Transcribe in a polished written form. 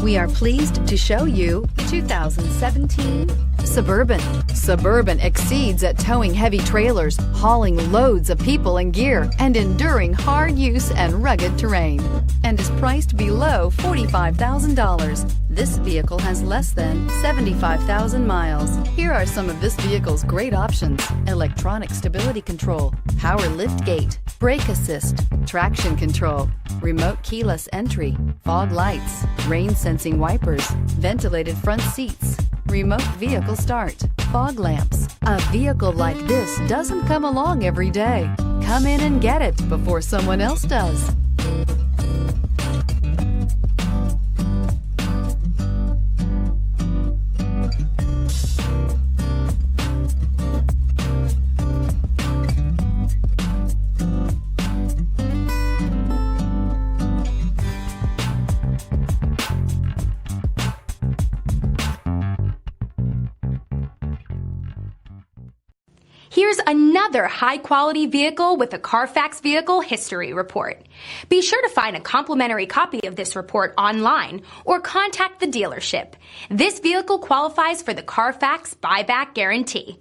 We are pleased to show you 2017 Suburban. Suburban exceeds at towing heavy trailers, hauling loads of people and gear, and enduring hard use and rugged terrain, and is priced below $45,000. This vehicle has less than 75,000 miles. Here are some of this vehicle's great options: electronic stability control, power lift gate, brake assist, traction control, remote keyless entry, fog lights, rain sensing wipers, ventilated front seats, remote vehicle start, fog lamps. A vehicle like this doesn't come along every day. Come in and get it before someone else does. Here's another high-quality vehicle with a Carfax Vehicle History Report. Be sure to find a complimentary copy of this report online or contact the dealership. This vehicle qualifies for the Carfax Buyback Guarantee.